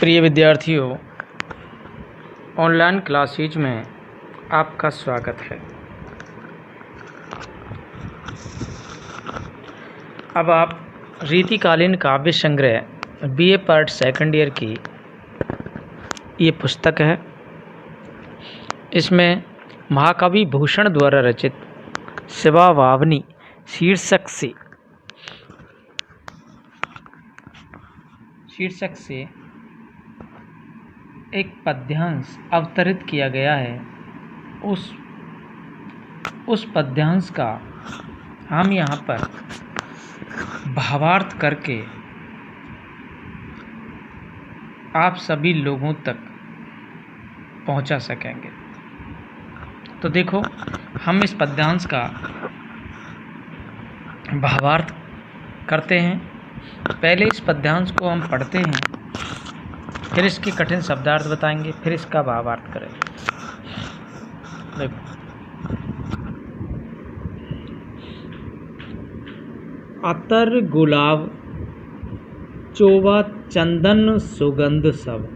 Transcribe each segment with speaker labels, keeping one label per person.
Speaker 1: प्रिय विद्यार्थियों, online classes में आपका स्वागत है। अब आप रीतिकालीन काव्य संग्रह बीए पार्ट सेकंड ईयर की ये पुस्तक है। इसमें महाकवि भूषण द्वारा रचित शिवा वावनी शीर्षक से एक पद्यांश अवतरित किया गया है। उस पद्यांश का हम यहाँ पर भावार्थ करके आप सभी लोगों तक पहुँचा सकेंगे। तो देखो, हम इस पद्यांश का भावार्थ करते हैं। पहले इस पद्यांश को हम पढ़ते हैं, फिर इसके कठिन शब्दार्थ बताएंगे, फिर इसका भावार्थ करेंगे। देखो, अतर गुलाब चोवा चंदन सुगंध सब।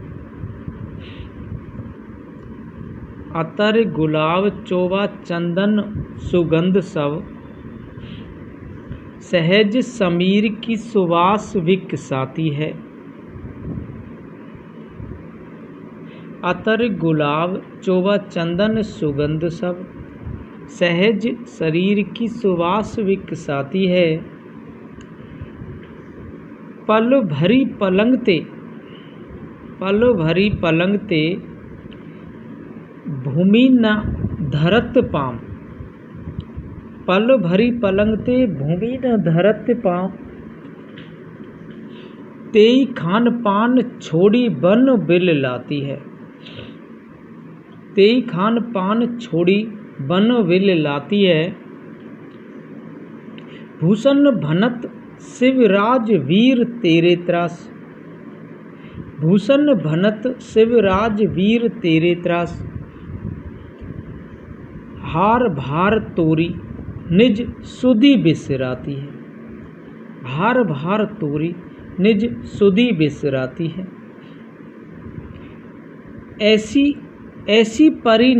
Speaker 1: अतर गुलाब चोवा चंदन सुगंध सब, सहज समीर की सुवास विकसाती है। अतर गुलाब चोवा चंदन सुगंध सब, सहज शरीर की सुवास विकसाती है। पल भरी पलंगते भूमि न धरत पाम। पल भरी पलंगते भूमि न धरत पाम, तेई खान पान छोड़ी बन बिल लाती है। तेई खान पान छोड़ी बन बिल लाती है। भूषण भनत शिवराज वीर तेरे त्रास। भूषण भनत शिवराज वीर तेरे त्रास, हार भार तोरी निज सुधि बिसराती है। हार भार तोरी निज सुधि बिसराती है। ऐसी परी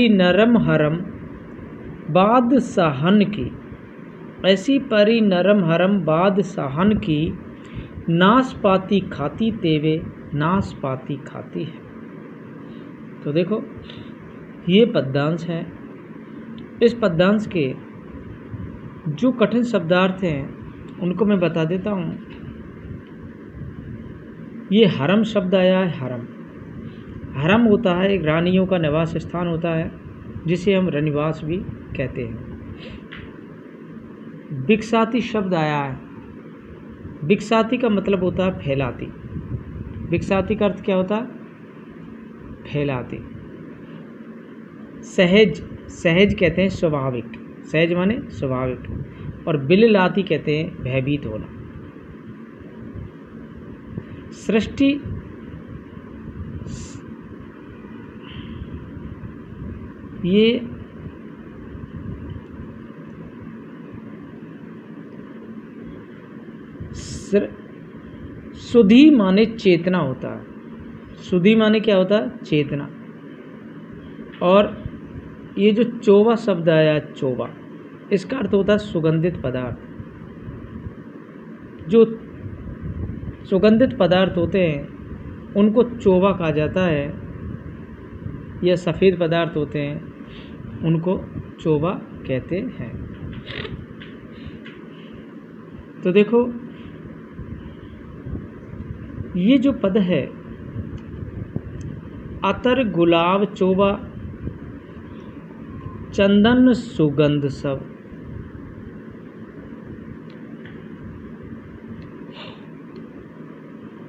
Speaker 1: नरम हरम बाद सहन की। ऐसी परी नरम हरम बाद सहन की, नाशपाती खाती तेवे नाशपाती खाती है। तो देखो, ये पद्यांश है। इस पद्यांश के जो कठिन शब्दार्थ हैं उनको मैं बता देता हूँ। ये हरम शब्द आया है। हरम होता है एक रानियों का निवास स्थान होता है, जिसे हम रनिवास भी कहते हैं। विकसाती शब्द आया है। विकसाती का मतलब होता है फैलाती। विकसाती का अर्थ क्या होता है? फैलाती। सहज कहते हैं स्वाभाविक। सहज माने स्वाभाविक। और बिललाती कहते हैं भयभीत होना। सृष्टि ये सुधि माने चेतना होता है। सुधि माने क्या होता है? चेतना। और ये जो चोवा शब्द आया, चोवा, इसका अर्थ होता है सुगंधित पदार्थ। जो सुगंधित पदार्थ होते हैं उनको चोवा कहा जाता है। या सफ़ेद पदार्थ होते हैं उनको चोवा कहते हैं। तो देखो, ये जो पद है, अतर गुलाब चोवा चंदन सुगंध सब,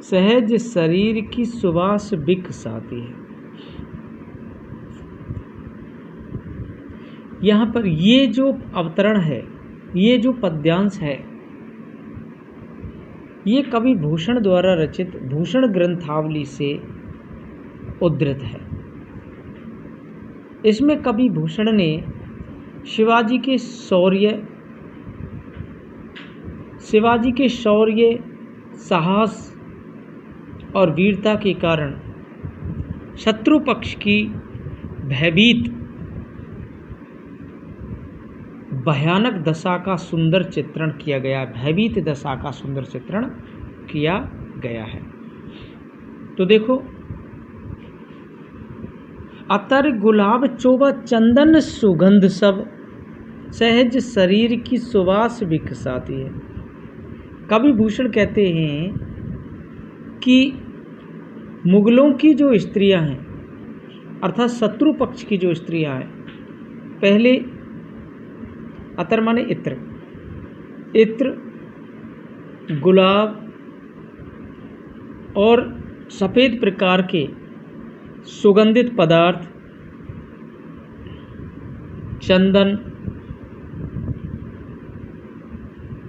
Speaker 1: सहज शरीर की सुवास बिकसाती है। यहाँ पर ये जो अवतरण है, ये जो पद्यांश है, ये कवि भूषण द्वारा रचित भूषण ग्रंथावली से उद्धृत है। इसमें कवि भूषण ने शिवाजी के शौर्य, साहस और वीरता के कारण शत्रु पक्ष की भयभीत भयानक दशा का सुंदर चित्रण किया गया है। भयभीत दशा का सुंदर चित्रण किया गया है। तो देखो, अतर गुलाब चोबा चंदन सुगंध सब, सहज शरीर की सुवास विकसाती है। कवि भूषण कहते हैं कि मुगलों की जो स्त्रियां हैं, अर्थात शत्रु पक्ष की जो स्त्रियां हैं, पहले अतर माने इत्र, इत्र, गुलाब और सफ़ेद प्रकार के सुगंधित पदार्थ, चंदन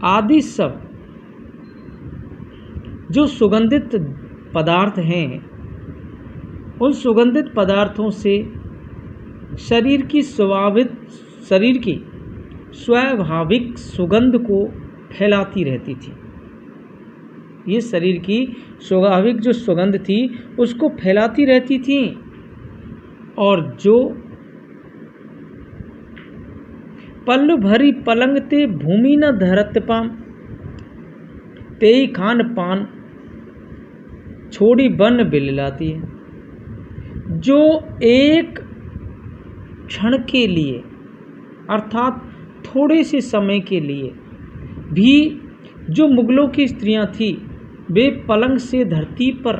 Speaker 1: आदि सब जो सुगंधित पदार्थ हैं, उन सुगंधित पदार्थों से शरीर की स्वाभाविक सुगंध को फैलाती रहती थी। ये शरीर की स्वाभाविक जो सुगंध थी उसको फैलाती रहती थी। और जो पल्ल भरी पलंग ते भूमि न धरत पाम, तेई खान पान छोड़ी बन बिललाती है। जो एक क्षण के लिए अर्थात थोड़े से समय के लिए भी जो मुगलों की स्त्रियां थी, वे पलंग से धरती पर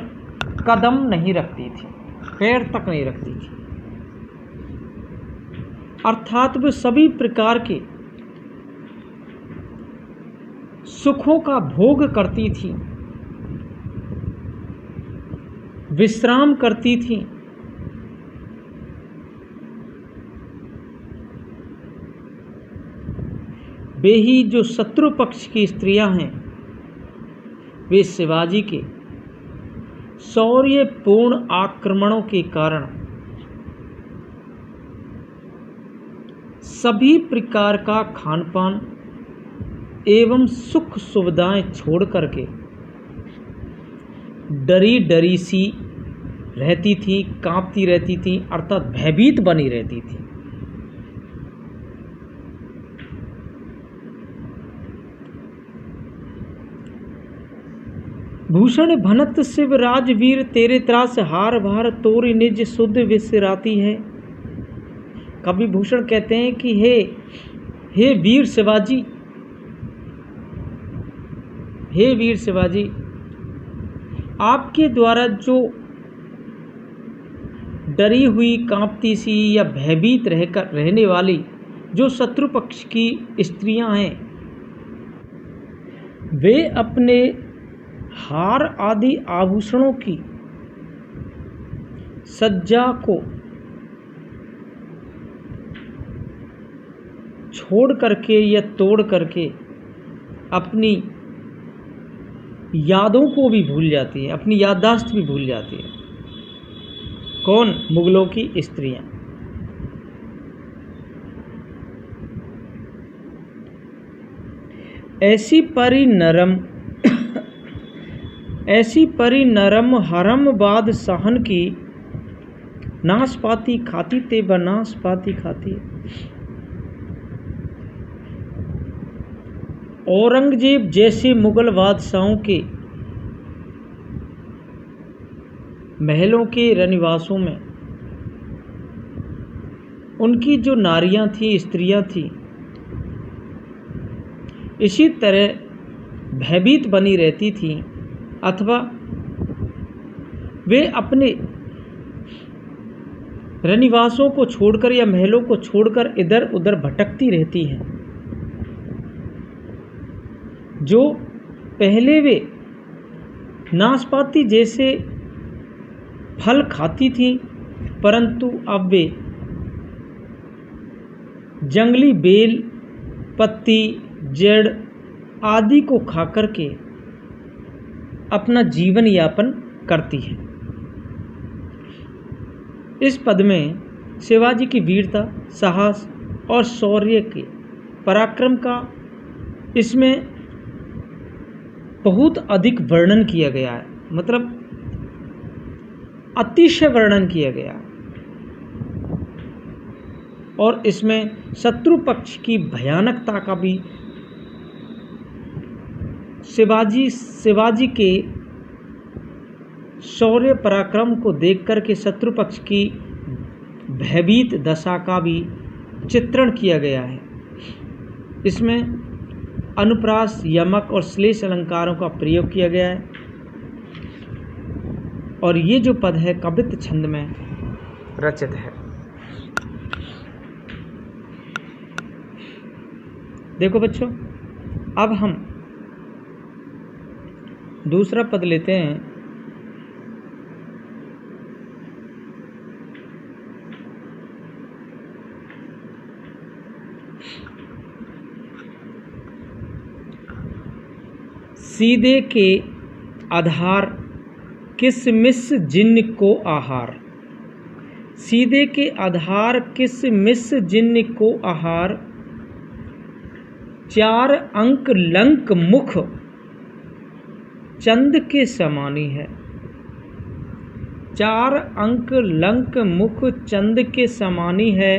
Speaker 1: कदम नहीं रखती थी, पैर तक नहीं रखती थी। अर्थात वे सभी प्रकार के सुखों का भोग करती थी, विश्राम करती थी। वे ही जो शत्रु पक्ष की स्त्रियां हैं, वे शिवाजी के शौर्यपूर्ण आक्रमणों के कारण सभी प्रकार का खान पान एवं सुख सुविधाएं छोड़ करके डरी डरी सी रहती थी, कांपती रहती थी, अर्थात भयभीत बनी रहती थी। भूषण भनत शिव राजवीर तेरे त्रास हार भार तोरी निज शुद्ध विसराती है। कवि भूषण कहते हैं कि हे वीर शिवाजी, हे वीर शिवाजी, आपके द्वारा जो डरी हुई, कांपती सी या भयभीत रहने वाली जो शत्रु पक्ष की स्त्रियां हैं, वे अपने हार आदि आभूषणों की सज्जा को छोड़ करके या तोड़ करके अपनी यादों को भी भूल जाती है, अपनी याददाश्त भी भूल जाती है। कौन? मुगलों की स्त्रियां। ऐसी परी नरम हरम बाद सहन की, नाशपाती खाती ते बनाशपाती खाती। औरंगजेब जैसे मुगल बादशाहों के महलों के रनिवासों में उनकी जो नारियां थी, स्त्रियां थी, इसी तरह भयभीत बनी रहती थी, अथवा वे अपने रनिवासों को छोड़कर या महलों को छोड़कर इधर उधर भटकती रहती हैं। जो पहले वे नाशपाती जैसे फल खाती थी, परंतु अब वे जंगली बेल, पत्ती, जड़ आदि को खाकर के अपना जीवन यापन करती है। इस पद में शिवाजी की वीरता, साहस और शौर्य के पराक्रम का इसमें बहुत अधिक वर्णन किया गया है। मतलब अतिशय वर्णन किया गया और इसमें शत्रु पक्ष की भयानकता का भी शिवाजी के शौर्य पराक्रम को देख कर के शत्रु पक्ष की भयभीत दशा का भी चित्रण किया गया है। इसमें अनुप्रास, यमक और श्लेष अलंकारों का प्रयोग किया गया है और ये जो पद है कवित्त छंद में रचित है। देखो बच्चों, अब हम दूसरा पद लेते हैं। सीधे के आधार किसमिस जिन्न को आहार। सीधे के आधार किसमिस जिन्न को आहार, चार अंक लंक मुख चंद के समानी है। चार अंक लंक मुख चंद के समानी है,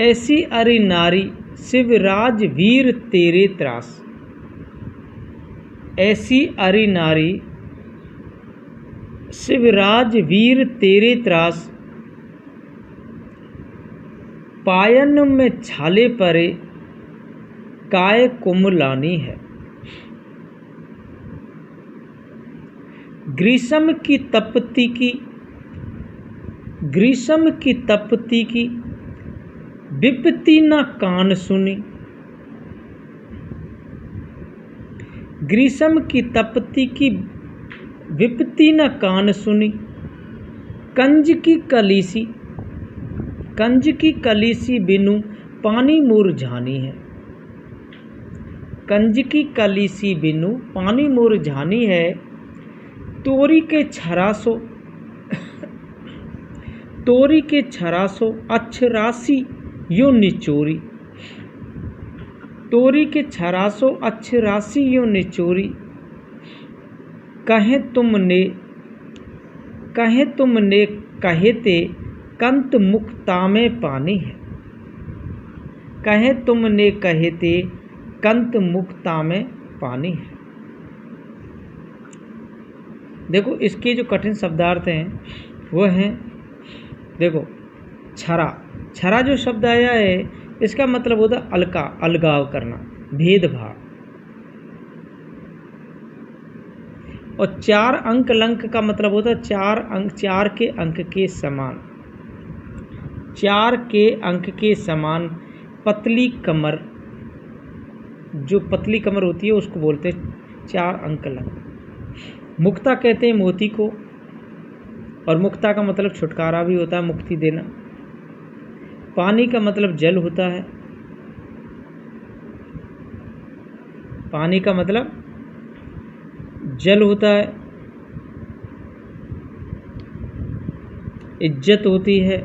Speaker 1: ऐसी अरि नारी शिवराज वीर तेरे त्रास। ऐसी अरि नारी शिवराज वीर तेरे त्रास, पायन में छाले परे काय कुमलानी है। ग्रीष्म की तपती की विपत्ति न कान सुनी। ग्रीष्म की तपती की विपत्ति न कान सुनी, कंज की कलीसी बिनु पानी मुरझानी है। कंज की कलीसी बिनु पानी मुरझानी है, तोरी के छरासो अक्षरासी यो निचोरी। तोरी के छरासो अक्षरासी यो निचोरी, कहे तुमने कहते कंत मुक्ता में पानी है। कहे तुमने कहते कंत मुक्ता में पानी है। देखो इसके जो कठिन शब्दार्थ हैं वो हैं, देखो छरा जो शब्द आया है इसका मतलब होता है अलगाव करना, भेदभाव। और चार अंक लंक का मतलब होता है चार के अंक के समान। चार के अंक के समान पतली कमर, जो पतली कमर होती है उसको बोलते हैं चार अंक लंक। मुक्ता कहते हैं मोती को, और मुक्ता का मतलब छुटकारा भी होता है, मुक्ति देना। पानी का मतलब जल होता है। पानी का मतलब जल होता है। इज्जत होती है।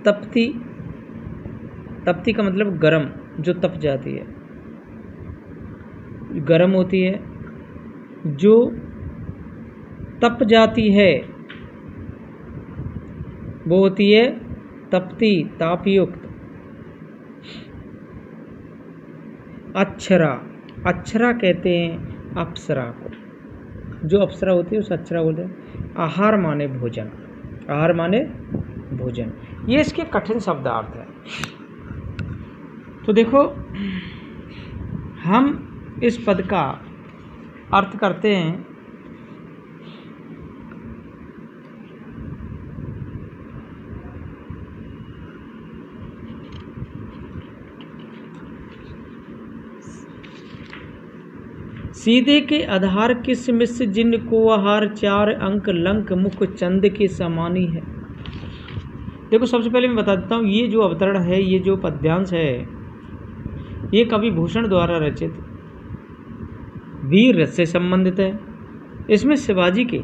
Speaker 1: तपती का मतलब गरम, जो तप जाती है, गरम होती है, जो तप जाती है वो होती है तपती, तापयुक्त। अक्षरा कहते हैं अप्सरा को, जो अप्सरा होती है उस अक्षरा बोलते हैं। आहार माने भोजन, आहार माने भोजन, ये इसके कठिन शब्दार्थ है। तो देखो हम इस पद का अर्थ करते हैं। सीधे के आधार किसमिस जिन्न को आहार, चार अंक लंक मुख चंद के समानी है। देखो सबसे पहले मैं बता देता हूँ, ये जो अवतरण है, ये जो पद्यांश है, ये कवि भूषण द्वारा रचित वीर रस से संबंधित है। इसमें शिवाजी के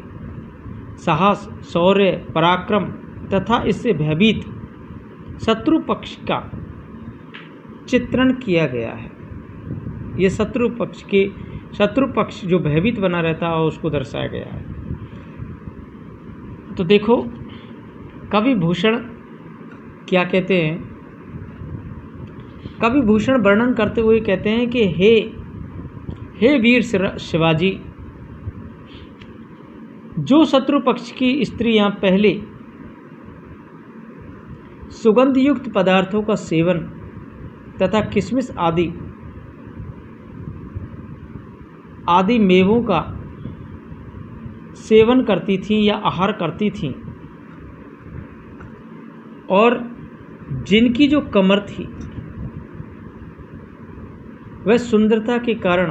Speaker 1: साहस, शौर्य, पराक्रम तथा इससे भयभीत शत्रु पक्ष का चित्रण किया गया है। ये शत्रु पक्ष जो भयभीत बना रहता है उसको दर्शाया गया है। तो देखो कवि भूषण क्या कहते हैं, कवि भूषण वर्णन करते हुए कहते हैं कि हे वीर शिवाजी, जो शत्रु पक्ष की स्त्रियां पहले सुगंध युक्त पदार्थों का सेवन तथा किशमिश आदि मेवों का सेवन करती थीं या आहार करती थीं, और जिनकी जो कमर थी वह सुंदरता के कारण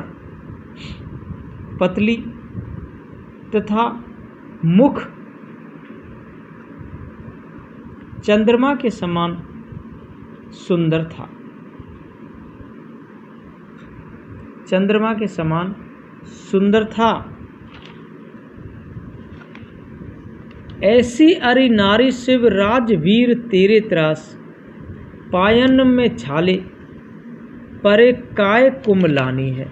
Speaker 1: पतली तथा मुख चंद्रमा के समान सुंदर था, चंद्रमा के समान सुंदर था। ऐसी अरि नारी शिव राजवीर तेरे त्रास, पायन में छाले परे काय कुमलानी है।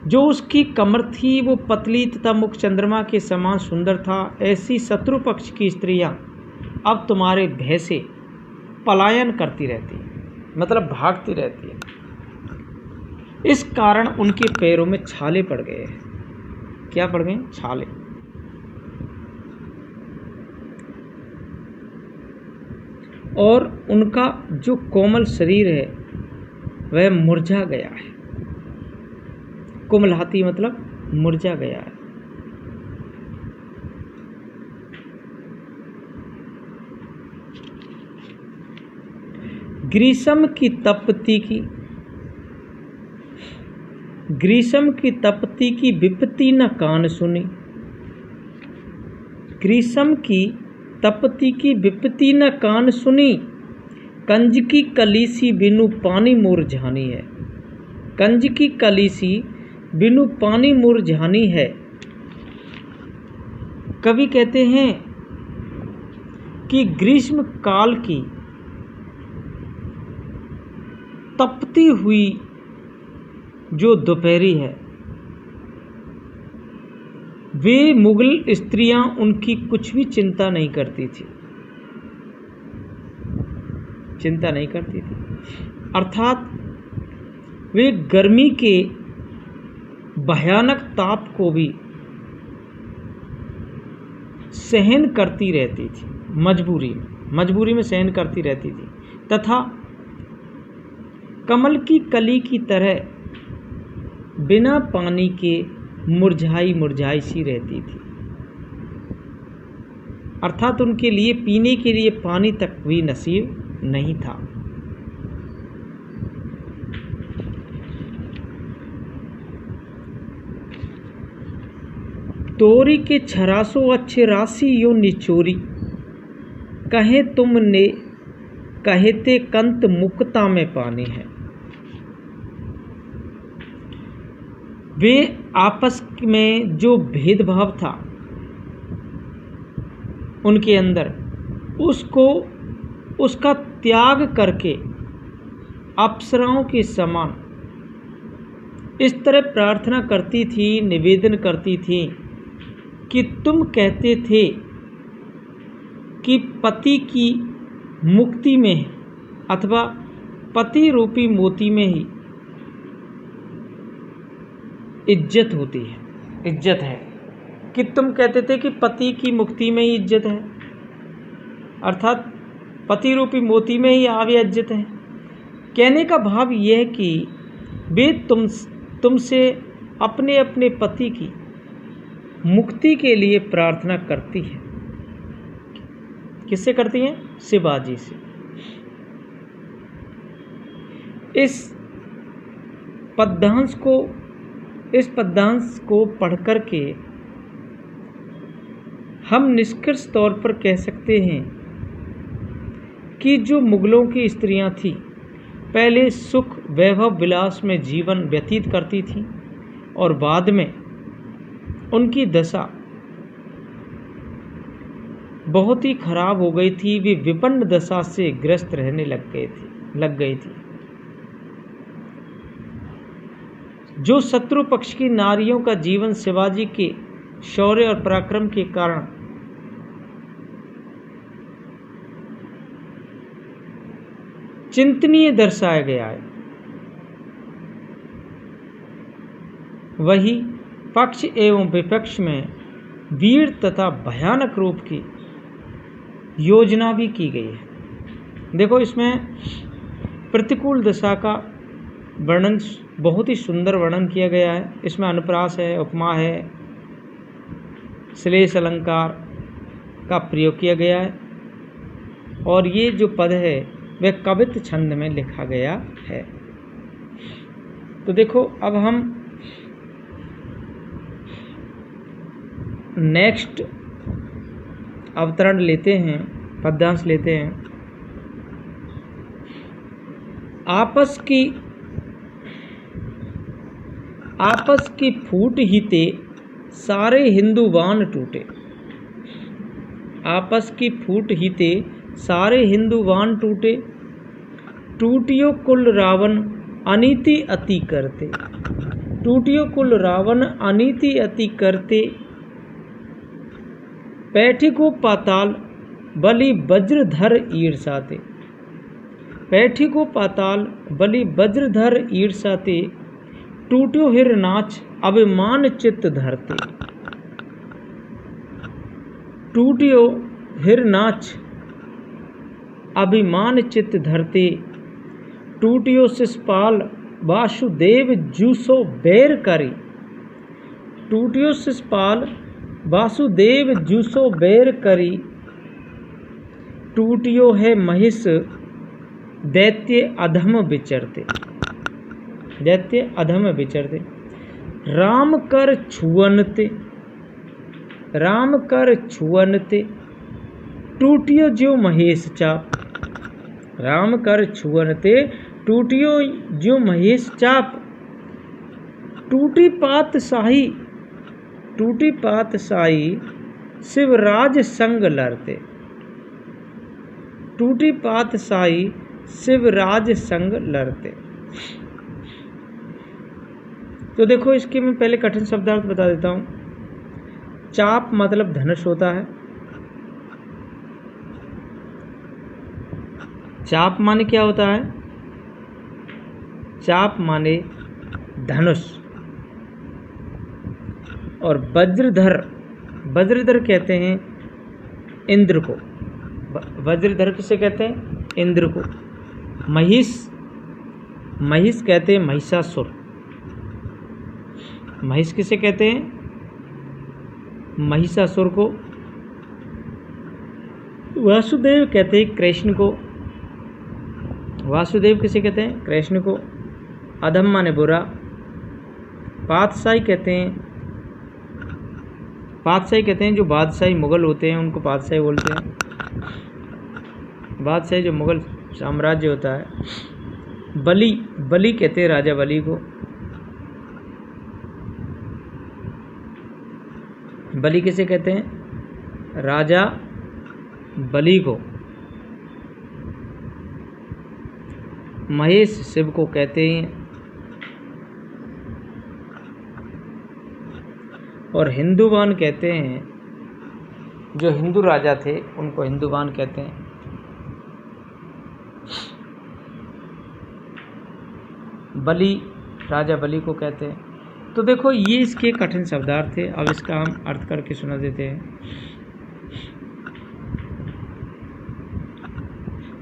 Speaker 1: जो उसकी कमर थी वो पतली तथा मुख चंद्रमा के समान सुंदर था। ऐसी शत्रु पक्ष की स्त्रियां अब तुम्हारे भय से पलायन करती रहती हैं, मतलब भागती रहती है। इस कारण उनके पैरों में छाले पड़ गए हैं। क्या पड़ गए? छाले। और उनका जो कोमल शरीर है वह मुरझा गया है। कुमलाती मतलब मुरझा गया है। ग्रीष्म की तपती की विपत्ति न कान सुनी, ग्रीष्म की तपती की विपत्ति न कान सुनी, कंज की कलीसी बिनु पानी मुरझानी है। कंज की कलीसी बिनु पानी मुरझानी है। कवि कहते हैं कि ग्रीष्म काल की तपती हुई जो दोपहरी है, वे मुगल स्त्रियां उनकी कुछ भी चिंता नहीं करती थी, चिंता नहीं करती थी। अर्थात वे गर्मी के भयानक ताप को भी सहन करती रहती थी, मजबूरी में सहन करती रहती थी, तथा कमल की कली की तरह बिना पानी के मुरझाई सी रहती थी। अर्थात उनके लिए पीने के लिए पानी तक भी नसीब नहीं था। तोरी के छरासो अच्छे राशि यो निचोरी, कहे तुमने कहते कंत मुक्ता में पानी है। वे आपस में जो भेदभाव था उनके अंदर, उसका त्याग करके अप्सराओं के समान इस तरह प्रार्थना करती थी, निवेदन करती थी कि तुम कहते थे कि पति की मुक्ति में अथवा पति रूपी मोती में ही इज्जत होती है, इज्जत है। कि तुम कहते थे कि पति की मुक्ति में ही इज्जत है, अर्थात पति रूपी मोती में ही आवे इज्जत है। कहने का भाव यह है कि वे तुमसे अपने अपने पति की मुक्ति के लिए प्रार्थना करती है। किससे करती हैं? शिवाजी से। इस पद्यांश को पढ़कर के हम निष्कर्ष तौर पर कह सकते हैं कि जो मुगलों की स्त्रियां थीं, पहले सुख वैभव विलास में जीवन व्यतीत करती थीं और बाद में उनकी दशा बहुत ही खराब हो गई थी। वे विपन्न दशा से ग्रस्त रहने लग गए थे। लग गई थी। जो शत्रु पक्ष की नारियों का जीवन शिवाजी के शौर्य और पराक्रम के कारण चिंतनीय दर्शाया गया है, वही पक्ष एवं विपक्ष में वीर तथा भयानक रूप की योजना भी की गई है। देखो, इसमें प्रतिकूल दशा का वर्णन, बहुत ही सुंदर वर्णन किया गया है। इसमें अनुप्रास है, उपमा है, श्लेष अलंकार का प्रयोग किया गया है, और ये जो पद है वह कवित छंद में लिखा गया है। तो देखो, अब हम नेक्स्ट अवतरण लेते हैं, पद्यांश लेते हैं। आपस की फूट ही ते सारे हिंदू बाण टूटे। आपस की फूट ही ते सारे हिंदू बाण टूटे। टूटियो कुल रावण अनीति अति करते। टूटियो कुल रावण अनीति अति करते। पैठी को पाताल बलि वज्रधर ईर्षाते। पैठी को पाताल बलि वज्रधर ईर्षाते। टूटियो हिर नाच अभिमान चित्त धरते। टूटियो हिर नाच अभिमान चित्त धरते। टूटियो शिषपाल वासुदेव जूसो बैर करी। टूटियो शिषपाल वासुदेव जूसो बैर करी। टूटियो है महिष दैत्य अधम विचरते। दैत्य अधम विचरते। राम कर छुअनते। राम कर छुअनते। टूटियो ज्यो महेश चाप। राम कर छुअनते। टूटियो ज्यो महेश चाप। टूटी पात शाही। टूटी पात शाही शिवराज संग लड़ते। टूटी पात शाही शिवराज संग लड़ते। तो देखो, इसके मैं पहले कठिन शब्दार्थ बता देता हूं। चाप मतलब धनुष होता है। चाप माने क्या होता है? चाप माने धनुष। और वज्रधर, वज्रधर कहते हैं इंद्र को। वज्रधर किसे कहते हैं? इंद्र को। महिष, महिष कहते हैं महिषासुर। महिष किसे कहते हैं? महिषासुर को। वासुदेव कहते हैं कृष्ण को। वासुदेव किसे कहते हैं? कृष्ण को। अधम माने बुरा। पातशाही कहते हैं, पातशाही कहते हैं जो बादशाही मुगल होते हैं उनको पातशाही बोलते हैं। बादशाही जो मुगल साम्राज्य होता है। बलि, बलि कहते हैं राजा बलि को। बलि किसे कहते हैं? राजा बलि को। महेश शिव को कहते हैं। और हिंदुवान कहते हैं, जो हिंदू राजा थे उनको हिंदुवान कहते हैं। बलि, राजा बलि को कहते हैं। तो देखो, ये इसके कठिन शब्दार्थ थे। अब इसका हम अर्थ करके सुना देते हैं।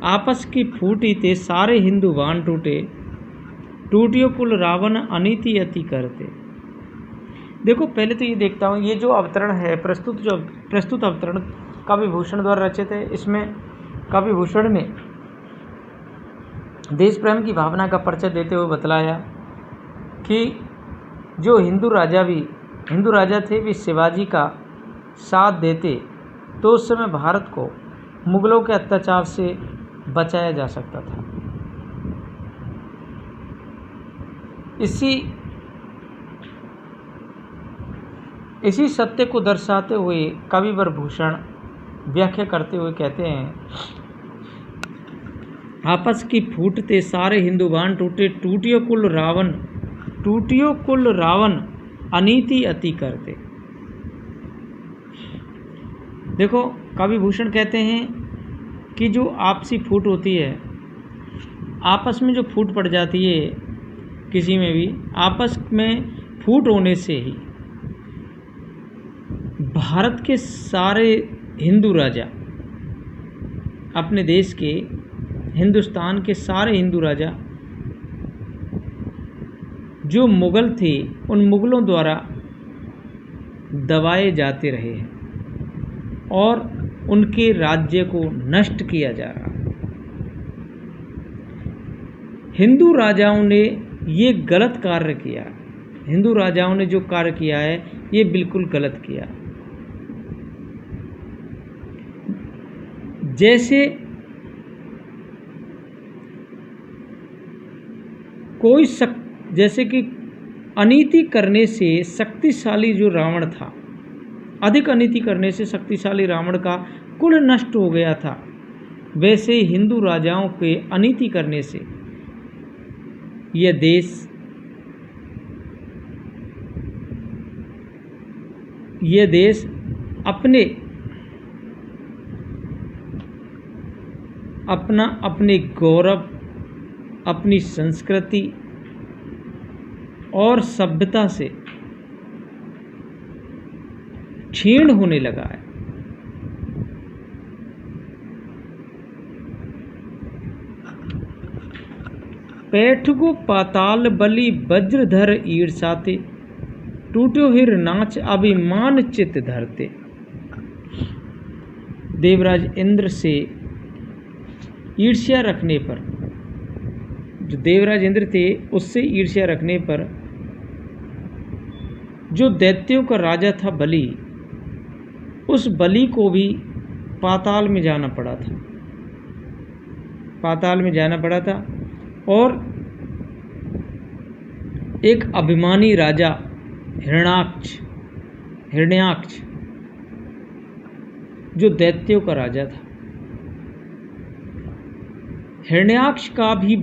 Speaker 1: आपस की फूटी ते सारे हिंदू बाण टूटे। टूटियो कुल रावण अनीति अति करते। देखो, पहले तो ये देखता हूँ, ये जो अवतरण है प्रस्तुत अवतरण कवि भूषण द्वारा रचित है। इसमें कवि भूषण ने देश प्रेम की भावना का परिचय देते हुए बतलाया कि जो हिंदू राजा थे वे शिवाजी का साथ देते तो उस समय भारत को मुगलों के अत्याचार से बचाया जा सकता था। इसी सत्य को दर्शाते हुए कविवर भूषण व्याख्या करते हुए कहते हैं, आपस की फूटते सारे हिंदू बाण टूटे, टूटियो कुल रावण अनीति अति करते। देखो कवि भूषण कहते हैं कि जो आपसी फूट होती है, आपस में जो फूट पड़ जाती है किसी में भी, आपस में फूट होने से ही भारत के सारे हिंदू राजा, अपने देश के, हिंदुस्तान के सारे हिंदू राजा जो मुगल थे, उन मुगलों द्वारा दबाए जाते रहे हैं और उनके राज्य को नष्ट किया जा रहा है। हिंदू राजाओं ने ये गलत कार्य किया। हिंदू राजाओं ने जो कार्य किया है ये बिल्कुल गलत किया। जैसे जैसे कि अनीति करने से शक्तिशाली जो रावण था, अधिक अनीति करने से शक्तिशाली रावण का कुल नष्ट हो गया था, वैसे ही हिंदू राजाओं के अनीति करने से यह देश अपने गौरव, अपनी संस्कृति और सभ्यता से क्षीण होने लगा है। पैठगो पाताल बलि वज्रधर ईर्षाते, टूट्यो हिर नाच अभिमान चित धरते। देवराज इंद्र से ईर्ष्या रखने पर, जो देवराज इंद्र थे उससे ईर्ष्या रखने पर जो दैत्यों का राजा था बलि, उस बलि को भी पाताल में जाना पड़ा था और एक अभिमानी राजा हिरण्याक्ष जो दैत्यों का राजा था, हिरण्याक्ष का भी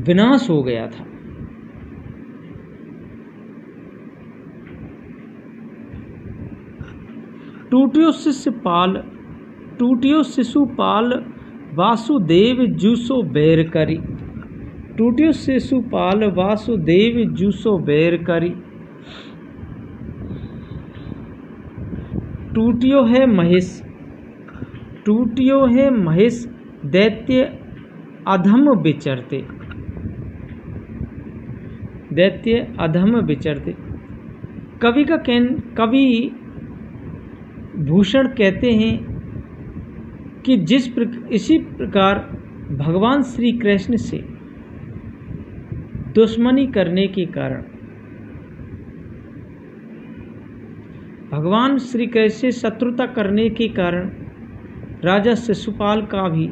Speaker 1: विनाश हो गया था। टूटियो शिशुपाल वासुदेव जूसो बैर करी। टूटियो शिशुपाल वासुदेव जूसो बैर करी। टूटियो है महेश दैत्य अधम विचरते। कवि भूषण कहते हैं कि इसी प्रकार भगवान श्री कृष्ण से दुश्मनी करने के कारण, भगवान श्री कृष्ण से शत्रुता करने के कारण राजा शिशुपाल का भी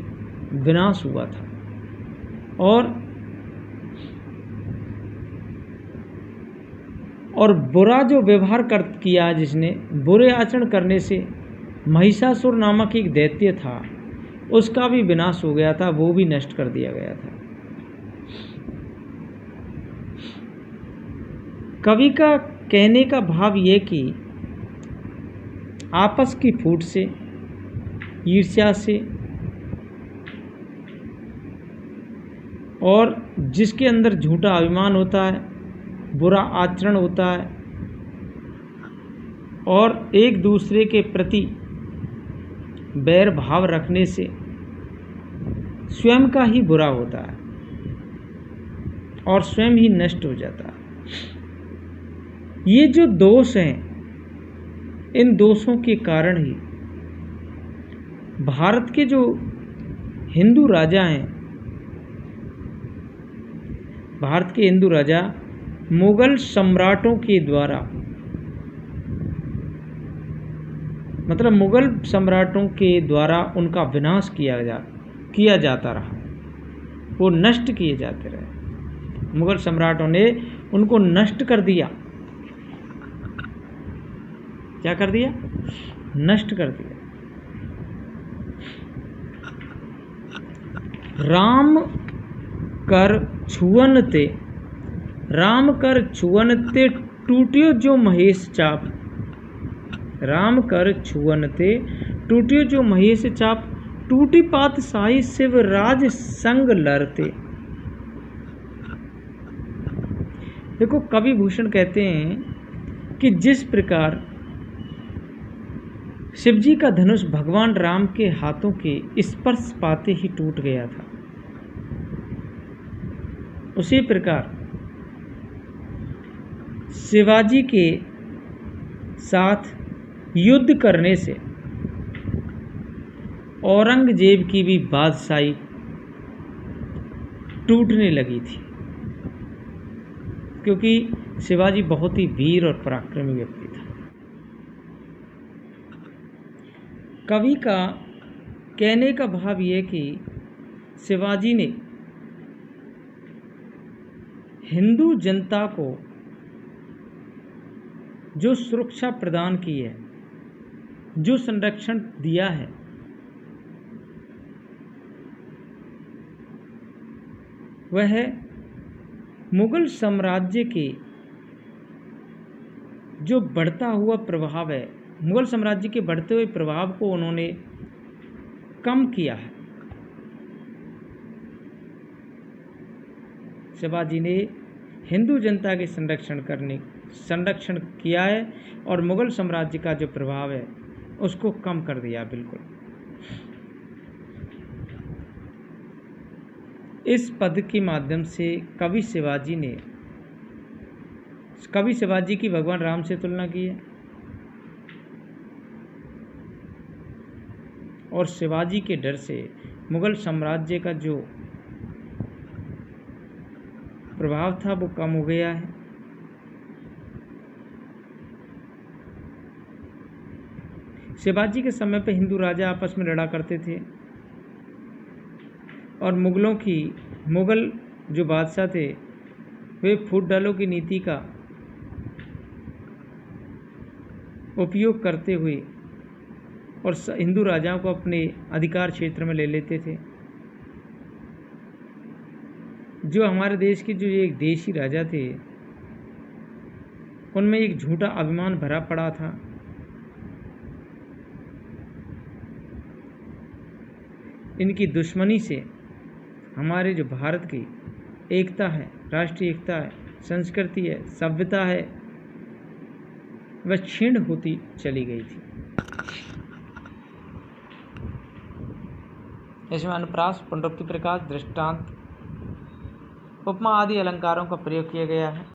Speaker 1: विनाश हुआ था और बुरा जो व्यवहार किया, जिसने बुरे आचरण करने से महिषासुर नामक एक दैत्य था, उसका भी विनाश हो गया था, वो भी नष्ट कर दिया गया था। कवि का कहने का भाव ये कि आपस की फूट से, ईर्ष्या से और जिसके अंदर झूठा अभिमान होता है, बुरा आचरण होता है और एक दूसरे के प्रति बैर भाव रखने से स्वयं का ही बुरा होता है और स्वयं ही नष्ट हो जाता है। ये जो दोष हैं, इन दोषों के कारण ही भारत के जो हिंदू राजा हैं, भारत के हिंदू राजा मुगल सम्राटों के द्वारा, मतलब मुगल सम्राटों के द्वारा उनका विनाश किया जाता रहा, वो नष्ट किए जाते रहे। मुगल सम्राटों ने उनको नष्ट कर दिया। क्या कर दिया? नष्ट कर दिया। राम कर छुअन ते, राम कर छुअन ते टूटियो जो महेश चाप, राम कर छुअन ते टूटियो जो महेश चाप, टूटी पात साई शिव राज संग लरते। देखो कवि भूषण कहते हैं कि जिस प्रकार शिवजी का धनुष भगवान राम के हाथों के स्पर्श पाते ही टूट गया था, उसी प्रकार शिवाजी के साथ युद्ध करने से औरंगजेब की भी बादशाही टूटने लगी थी, क्योंकि शिवाजी बहुत ही वीर और पराक्रमी व्यक्ति था। कवि का कहने का भाव यह कि शिवाजी ने हिंदू जनता को जो सुरक्षा प्रदान की है, जो संरक्षण दिया है, वह मुगल साम्राज्य के जो बढ़ता हुआ प्रभाव है, मुगल साम्राज्य के बढ़ते हुए प्रभाव को उन्होंने कम किया है। शिवाजी ने हिंदू जनता के संरक्षण किया है और मुगल साम्राज्य का जो प्रभाव है उसको कम कर दिया। बिल्कुल इस पद के माध्यम से कवि शिवाजी की भगवान राम से तुलना की है और शिवाजी के डर से मुगल साम्राज्य का जो प्रभाव था वो कम हो गया है। शिवाजी के समय पर हिंदू राजा आपस में लड़ा करते थे और मुगल जो बादशाह थे वे फूट डालो की नीति का उपयोग करते हुए और हिंदू राजाओं को अपने अधिकार क्षेत्र में ले लेते थे। जो हमारे देश के जो एक देशी राजा थे उनमें एक झूठा अभिमान भरा पड़ा था। इनकी दुश्मनी से हमारे जो भारत की एकता है, राष्ट्रीय एकता है, संस्कृति है, सभ्यता है, वह क्षीण होती चली गई थी। इसमें अनुप्रास, पुनरुक्ति प्रकाश, दृष्टांत, उपमा आदि अलंकारों का प्रयोग किया गया है।